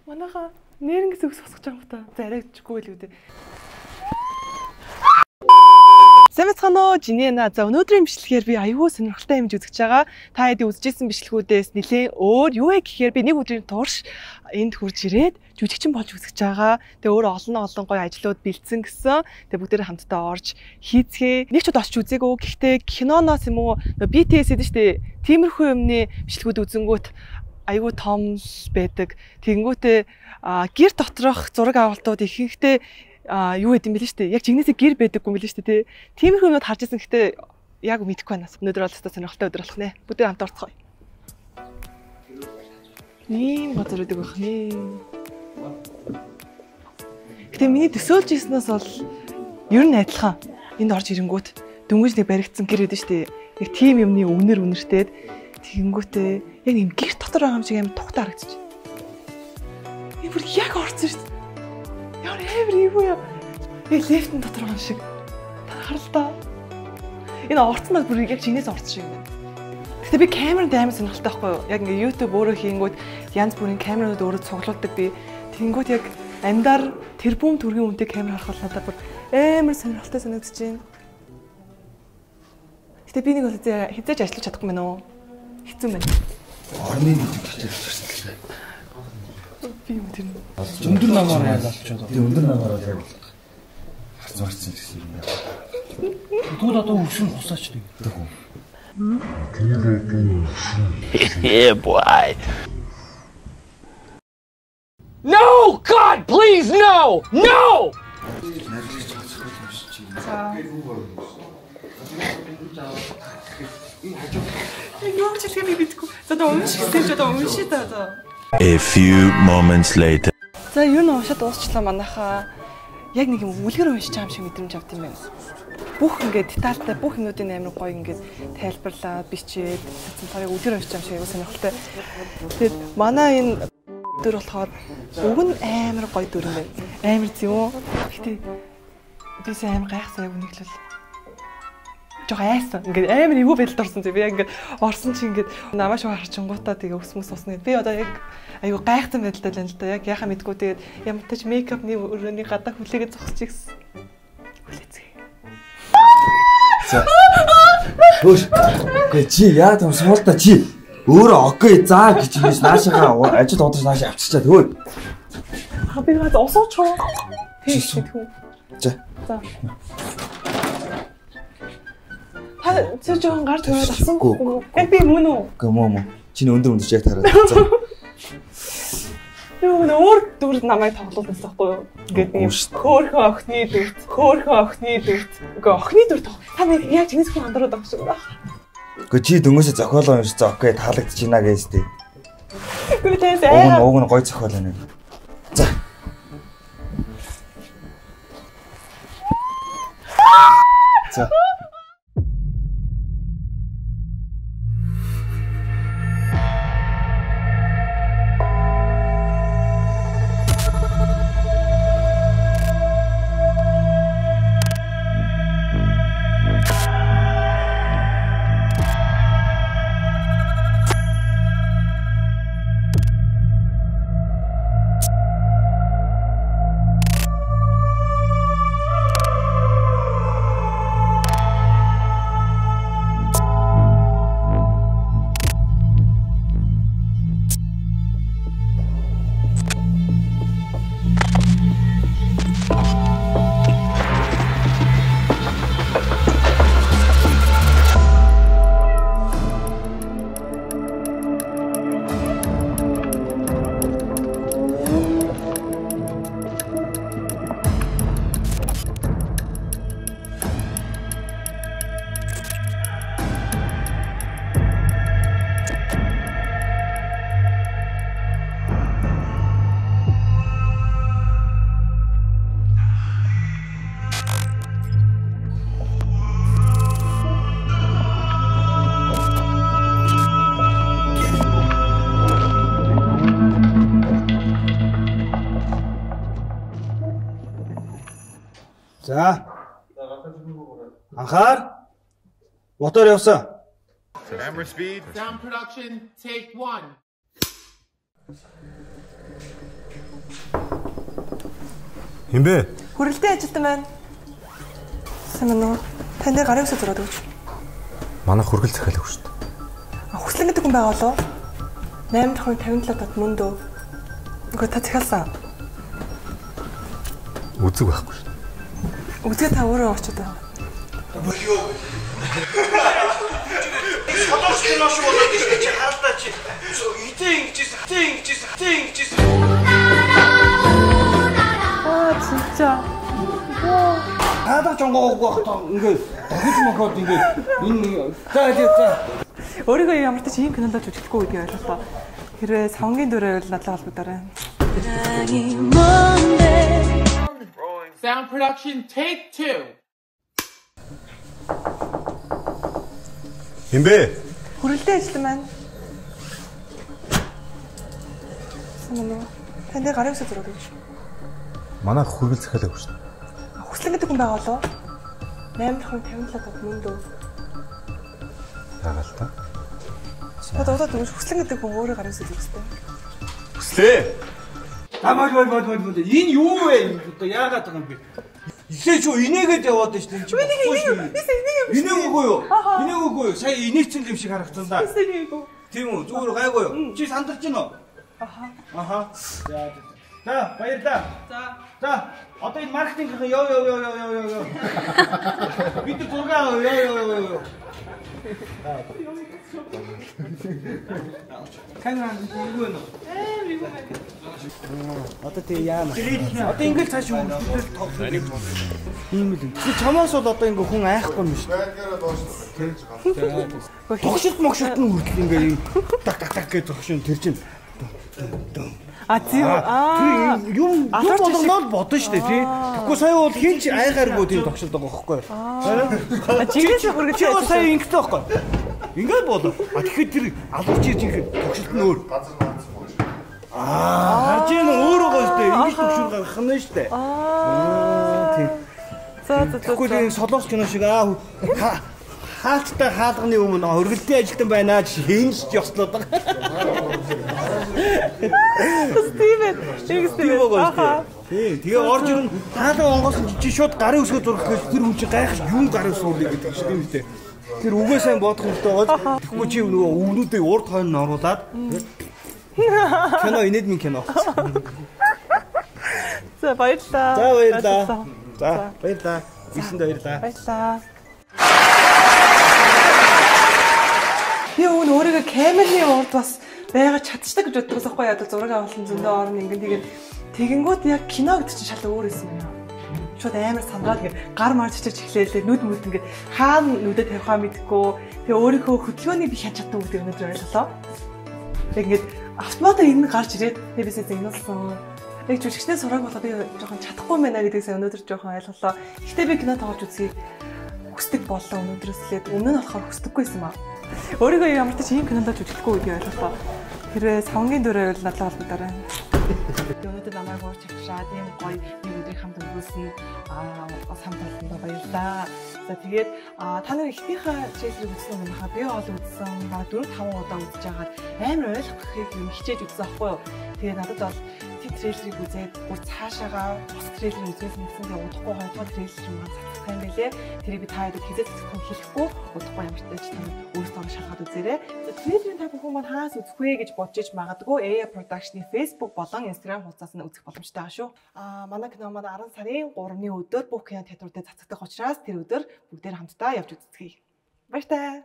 Манайха нэрнгэс өсөх гэж байгаа юм та. За арайчгүй л үү дээ. Сэмэцхано жинэна. За өнөөдрийн бичлэгээр би аюул сонирхолтой юм үзэж байгаа. Та хэдий үзчихсэн бичлэгүүдээс нэлээд өөр юу вэ гэхээр би нэг өдрийн турш энд хурж ирээд жүжигчин болж үзэж байгаа. Тэгээ өөрөө олон гоё ажлууд бэлдсэн гэсэн. Тэгээ бүгдээрээ хамтдаа орж хийцгээ. Нэг ч удаа очиж үзээгүй. Гэхдээ киноноос юм уу BTS эдэн штэ. Тиймэрхүү юмны бичлэгүүд үзэнгүүт аюул том байдаг. Тэгэнгүүтээ гэр доторх зураг авалтууд ихэнхдээ юу гэдэг юм бэ л шүү дээ. Яг жигнэсээ гэр байдаггүй юм л шүү дээ. Тиймэрхүү юмуд харж ирсэн гэхдээ яг мэдэхгүй байна. Өнөөдөр бол өстой сонирхолтой өдөр болох нэ. Бүгд хамт орцгоё. Ийм газар үүдэг байх нэ. Гэтэ миний төсөөлж ирснээс бол ер нь адилхан. Энд орж ирэнгүүт дөнгөж нэг баригдсан гэр байдсан шүү дээ. Яг тийм юмны үнэртэйд тэгэнгүүтээ яг юм гэр дотор байгаа юм шиг амар тухтай харагдчих. Энэ бүр яг орсон шүү дээ. Яа эвэр юу яа. Лефтэн дотор байгаа шиг. Та харлаа. Энэ орцноо бүр яг чинээс орсон шиг юм. Гэтэ би камеранд амар сонирхолтой байхгүй юу? Яг ингээ YouTube өөрөө хийнгүүт янз бүрийн камерууд өөрөө цуглуулдаг би. Тэнгүүт яг амдаар тэрбум төгрөгийн үнэтэй камер харахад надад бүр амар сонирхолтой санагдаж байна. Гэтэ би нэг бол хизээж ажиллаж чадахгүй мэн үү? Хэцүү байна. Орны нэг хичээл хийсэн. Би юм тэр. Өндөр намаар ялалчаад. Би өндөр намаар яг харцаарсан гэсэн юм байна. Тэгвэл одоо өвшин хусаач нэг. Yeah, boy. No, God, please, no, no. A few moments later. За юу н уншаад дуусчлаа манайхаа. Яг нэг юм үлгэр уншиж байгаа юм шиг мэдрэмж авт юм байна. Бүх ингээд детальтай бүх юмнуудын амар гоё ингээд тайлбарлаад бичээд цацсан тарыг үлгэр уншиж байгаа юм шиг аягүй сонирхолтой. Тэгээд манай энэ дөр болохоор уг нь амар гоё дүр юм байна. Амар зөв. Гэтэ бис амар гайхсан яг үнэглэл. Жог айсан. Ингээд амар эвгүй байдалд орсон тий. Би ингээд орсон чи ингээд намаа шууд харчингуудаа тэгээ өсмөс усна. Би одоо яг айгүй гайхсан байдалтай л байна л да. Яг яхаа мэдгүй тэгээд ямар ч мейкапны өрөөний гадаа хүлээгээ зогсчих гэсэн. Хүлээцгээ. За. Хөөш. Гэ чи яа том суулта чи өөрөө окей заа гэж юмс наашаага ажил удаж наашаа авчичаад хөөе. Би надад осооч. Тэг. За. За. Та зөв жоохон гар төрөөд авсан юм. Яг би мөн үү? Үгүй мөн. Чиний өндөр яг тараад. Юу нэ өөр дүр намайг тоглуулсан байхгүй юу? Ингээд юм хөөхөн охины дүрт. Үгүй охины дүр тоо. Та нэг яг чинээс хүн андараад байгаа шүү. Үгүй чи дөнгөөсөө зохиолоо уншсан окей таалагдчихна гэж дээ. Үгүй тээсээ. Уг нь гой зохиол байна. За. За. За. Анхаар. Мотор явсан. Camera speed. Sound production, take 1. Хинбэ? Хүрэлтийн ажилтан байна. Сайн байна уу? Таны гарын үсэ зураад өгч. Манай хөргөл захиалаагүй шүү дээ. Хүслэн гэдэг хүн байгаа болоо. 857 тат мөн дөө. Үгүй та захиалсан. Үзэг байхгүй шүү дээ. Үзгээ та өөрөө очоод байгаа. Болио. Содорч кинош болоод ирсэн чи харалтаа чи. Ингижсэн. 진짜. Хадаж онгоогүй бахтаа ингээд дахиж мохоод ингээд энэ за. өөрийгөө ямар ч ийм кинонд жүжиглэхгүй гэдгийг ойлголоо. Хэрвээ савнгийн дүрээ бол надлаа холбогдорой. Sound production take 2. Хинбэ? Хүрэлтийн ажилтан байна. Санаа. Таны гарын үсэ зураад өгч. Манай хөргөл захиалаагүй шүү дээ. Хүслэн гэдэг хүн байгаа болоо. 857 тат мөн дөө. Яагаад та? Та дуудаад өгч хүслэн гэдэг хүн өөрөө гарын үсэ зурсан. Хүслээ. Бод. Энэ юу вэ? Одоо яагаад байгаа юм бэ? Ихээ ч инээгээд яваад байна шүү дээ. Инээгүй юу? Сая инээцэн юм шиг харагдсан да. Тийм үү? Зүгээр гайгүй юу? Чи сандарч байна уу? Аха. За, баярлалаа. За, одоо энэ маркетингийнхэн ёо. Бид зургаа ёо. Камераа юу вэ? Одоо тий яана. Одоо ингээл цааш үлдэл тоглох юм л. Чи чамаас бол одоо ингээ хүн айхгүй юм шүү. Тогшилт могшилт нь хүртэл ингээ так гэж зогшин тэр чинь. Юм болгоноор бодно шүү дээ тий. Тэгэхгүй сая бол хинч айгааргүй тийм тогшилт байгаа байхгүй юу? Чигээс хүргэж чи бол сая ингэдэг байхгүй юу? Ингээд болоо. Тэгэхээр тэр алуурч чинь тогшилт нь өөр. Харж ийм өөрөө гоё шүү дээ. Ингэж төгшөр гаргах нь шүү дээ. Тийм. Тэгэхгүй тийм солонгос кино шиг хаалттай хаалганы өмнө хөргөлтийн ажилтан байна хийнж ёслоод байгаа. Тийм. Тэгээ орж ирэн хаалга онгоос чи шууд гарын үсгээ зурах гэж тэр хүн чи гайхаж юм гарын суулыг гэдэг шиг юм дээ. Тэр үгээ сайн бодох хэрэгтэй байгаа. Тэгэхгүй чи нөгөө өвнүүдээ урд хойно оруулаад кино инээдмийн кино. За баярлалаа. За баярлалаа. Гисэнд баярлалаа. Баярлалаа. Би өөрийгөө камерны урд бас байгаа чадчихдаг гэж боддог байхгүй яа зураг авалтын зөндөө орно ингээд тэгэнгүүт яг кино гэдэг чинь шал өөр юм байна. Шууд амар сандраад ингээд гар марч чиж эхлэелээ нүд мүд ингээд хаана нүдэд тавихаа мэдгүй тэгээ өөрийнхөө хөдөлгөөнийг би хяж чаддаг гэдэг өнөдөр ойлголоо. Тэг ингээд автоматар энэ гарч ирээд би бисээ зэгнүүлсэн. Яг жүжигчдээ сураг болоо би жоохон чадахгүй байна гэдэгсээ өнөдөр жоохон ойлголоо. Гэхдээ би кино тоглож үзье хүсдэг боллоо өнөөдрөөслээд өмнө нь болохоор хүсдэггүйсэн маа. Өөрийгөө ямар ч ийм кинонд жүжиглэхгүй гэдгийг ойлголоо. Хэрвээ савнгийн дүрээ бол надлаа холбогдорой. Өнөөдөр намайг уурч авчираад ийм гоё нэг өдрийг хамт өнгөрүүлсэн бас хамт олондоо баярлалаа. За тэгээд та нар ихнийхээ чийлрийг үзсэн юм хаа би ол үзсэн. Баг 4-5 удаа үзэж байгаад амар ойлгохыг юм хичээж үзсэн аахгүй юу. Тэгээд надад бол трейлерыг үзээд бүр цаашаага бос трейлер үзээс нэгсэн тэгээ удахгүй хоёрдугаар трейлер юм цацгах юм байлээ. Тэрийг би та хэд хизээ цацгах хэлэхгүй удахгүй ямар ч тач та өөрсдөө шалгаад үзээрэй. Трейлерын та бүхэн маань хаас үзэх вэ гэж бодож иж магадгүй AA Production-ы Facebook болон Instagram хуудасаас нь үзэх боломжтой байгаа шүү. Манай кино маань 10 сарын 3-ны өдөр бүх кино театруудад цацагдах учраас тэр өдөр бүгдээр хамтдаа явж үзцгээе. Баяртай.